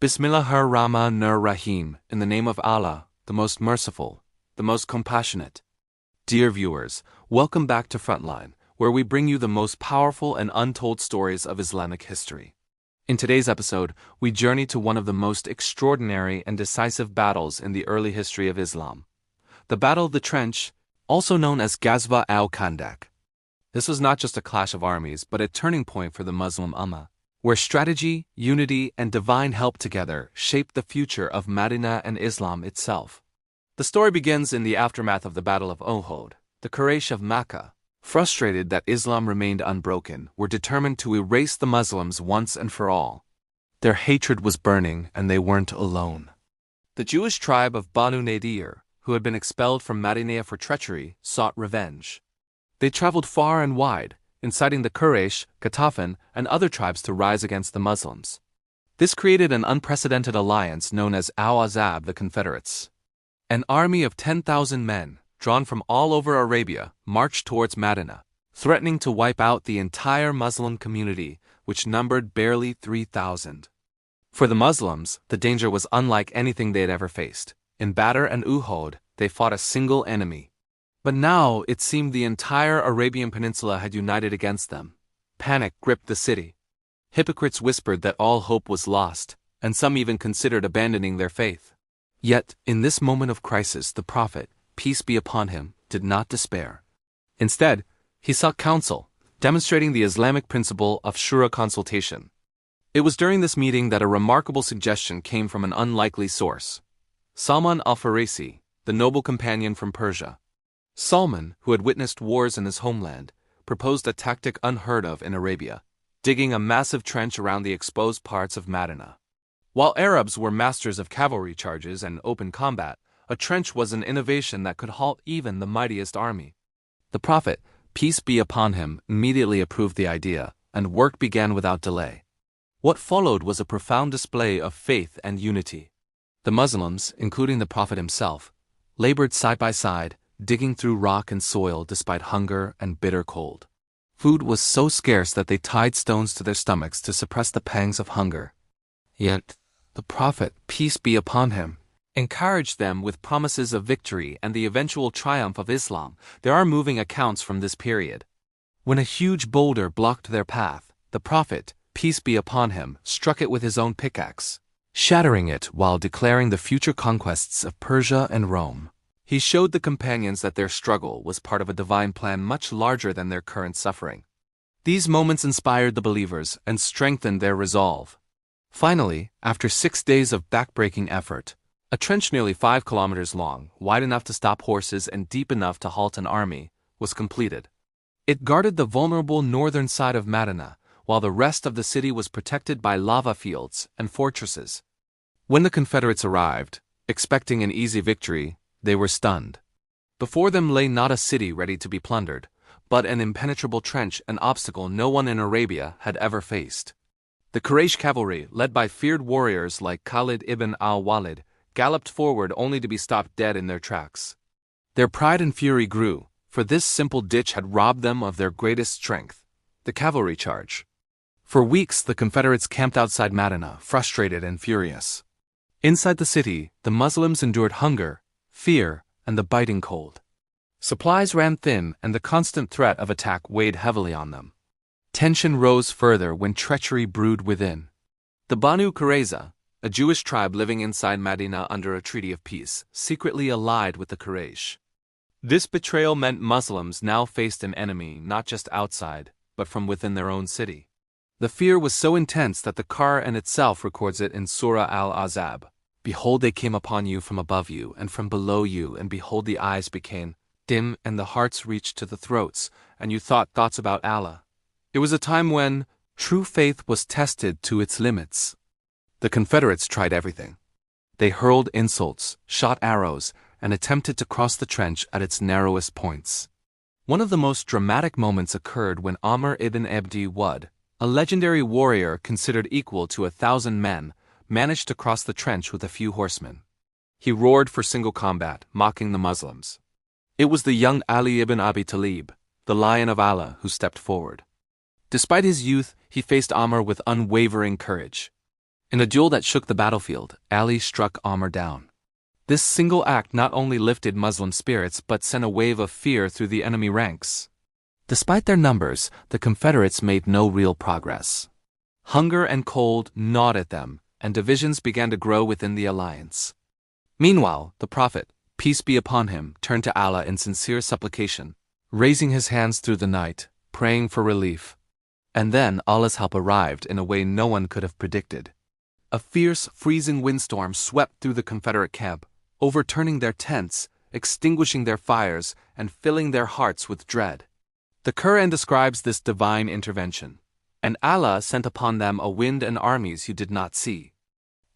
Bismillahir-Rahmanir-Rahim, in the name of Allah, the most merciful, the most compassionate. Dear viewers, welcome back to Frontline, where we bring you the most powerful and untold stories of Islamic history. In today's episode, we journey to one of the most extraordinary and decisive battles in the early history of Islam. The Battle of the Trench, also known as Ghazwa al-Khandaq. This was not just a clash of armies, but a turning point for the Muslim Ummah, where strategy, unity, and divine help together shaped the future of Madinah and Islam itself. The story begins in the aftermath of the Battle of Untold. The Quraysh of Makkah, frustrated that Islam remained unbroken, were determined to erase the Muslims once and for all. Their hatred was burning, and they weren't alone. The Jewish tribe of Banu Nadir, who had been expelled from Madinah for treachery, sought revenge. They traveled far and wide, inciting the Quraysh, Ghatafan, and other tribes to rise against the Muslims. This created an unprecedented alliance known as al-Ahzab, the Confederates. An army of 10,000 men, drawn from all over Arabia, marched towards Madinah, threatening to wipe out the entire Muslim community, which numbered barely 3,000. For the Muslims, the danger was unlike anything they had ever faced. In Badr and Uhud, they fought a single enemy. But now it seemed the entire Arabian Peninsula had united against them. Panic gripped the city. Hypocrites whispered that all hope was lost, and some even considered abandoning their faith. Yet, in this moment of crisis, the Prophet, peace be upon him, did not despair. Instead, he sought counsel, demonstrating the Islamic principle of shura consultation. It was during this meeting that a remarkable suggestion came from an unlikely source. Salman al-Farisi, the noble companion from Persia. Salman, who had witnessed wars in his homeland, proposed a tactic unheard of in Arabia, digging a massive trench around the exposed parts of Madinah. While Arabs were masters of cavalry charges and open combat, a trench was an innovation that could halt even the mightiest army. The Prophet, peace be upon him, immediately approved the idea, and work began without delay. What followed was a profound display of faith and unity. The Muslims, including the Prophet himself, labored side by side, digging through rock and soil despite hunger and bitter cold. Food was so scarce that they tied stones to their stomachs to suppress the pangs of hunger. Yet, the Prophet, peace be upon him, encouraged them with promises of victory and the eventual triumph of Islam. There are moving accounts from this period. When a huge boulder blocked their path, the Prophet, peace be upon him, struck it with his own pickaxe, shattering it while declaring the future conquests of Persia and Rome. He showed the companions that their struggle was part of a divine plan much larger than their current suffering. These moments inspired the believers and strengthened their resolve. Finally, after 6 days of backbreaking effort, a trench nearly 5 kilometers long, wide enough to stop horses and deep enough to halt an army, was completed. It guarded the vulnerable northern side of Madinah, while the rest of the city was protected by lava fields and fortresses. When the Confederates arrived, expecting an easy victory, they were stunned. Before them lay not a city ready to be plundered, but an impenetrable trench, an obstacle no one in Arabia had ever faced. The Quraysh cavalry, led by feared warriors like Ali ibn Abi Talib, galloped forward only to be stopped dead in their tracks. Their pride and fury grew, for this simple ditch had robbed them of their greatest strength, the cavalry charge. For weeks the Confederates camped outside Madinah, frustrated and furious. Inside the city, the Muslims endured hunger, fear, and the biting cold. Supplies ran thin, and the constant threat of attack weighed heavily on them. Tension rose further when treachery brewed within. The Banu Qurayza, a Jewish tribe living inside Madinah under a treaty of peace, secretly allied with the Quraysh. This betrayal meant Muslims now faced an enemy not just outside, but from within their own city. The fear was so intense that the Qur'an itself records it in Surah al-Ahzab. Behold, they came upon you from above you and from below you, and behold, the eyes became dim and the hearts reached to the throats, and you thought thoughts about Allah. It was a time when true faith was tested to its limits. The Confederates tried everything. They hurled insults, shot arrows, and attempted to cross the trench at its narrowest points. One of the most dramatic moments occurred when Amr ibn Abd Wudd, a legendary warrior considered equal to 1,000 men, managed to cross the trench with a few horsemen. He roared for single combat, mocking the Muslims. It was the young Ali ibn Abi Talib, the Lion of Allah, who stepped forward. Despite his youth, he faced Amr with unwavering courage. In a duel that shook the battlefield, Ali struck Amr down. This single act not only lifted Muslim spirits but sent a wave of fear through the enemy ranks. Despite their numbers, the Confederates made no real progress. Hunger and cold gnawed at them, and divisions began to grow within the alliance. Meanwhile, the Prophet, peace be upon him, turned to Allah in sincere supplication, raising his hands through the night, praying for relief. And then Allah's help arrived in a way no one could have predicted. A fierce, freezing windstorm swept through the Confederate camp, overturning their tents, extinguishing their fires, and filling their hearts with dread. The Qur'an describes this divine intervention, and Allah sent upon them a wind and armies you did not see.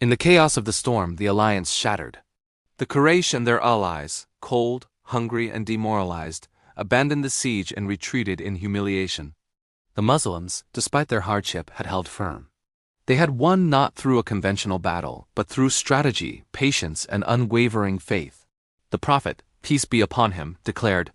In the chaos of the storm, the alliance shattered. The Quraysh and their allies, cold, hungry, and demoralized, abandoned the siege and retreated in humiliation. The Muslims, despite their hardship, had held firm. They had won not through a conventional battle, but through strategy, patience, and unwavering faith. The Prophet, peace be upon him, declared,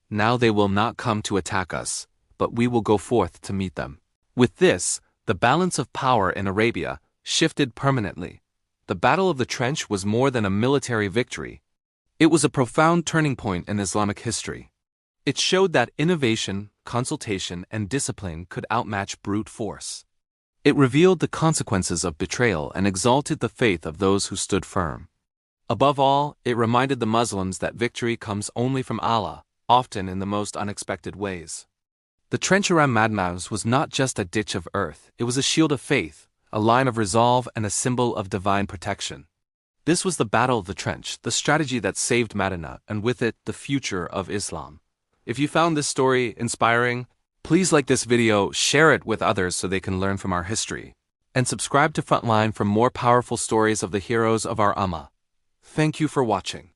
"Now they will not come to attack us, but we will go forth to meet them." With this, the balance of power in Arabia shifted permanently. The Battle of the Trench was more than a military victory. It was a profound turning point in Islamic history. It showed that innovation, consultation, and discipline could outmatch brute force. It revealed the consequences of betrayal and exalted the faith of those who stood firm. Above all, it reminded the Muslims that victory comes only from Allah, often in the most unexpected ways. The trench around Madinah was not just a ditch of earth, it was a shield of faith, a line of resolve, and a symbol of divine protection. This was the Battle of the Trench, the strategy that saved Madinah, and with it, the future of Islam. If you found this story inspiring, please like this video, share it with others so they can learn from our history, and subscribe to Frontline for more powerful stories of the heroes of our Ummah. Thank you for watching.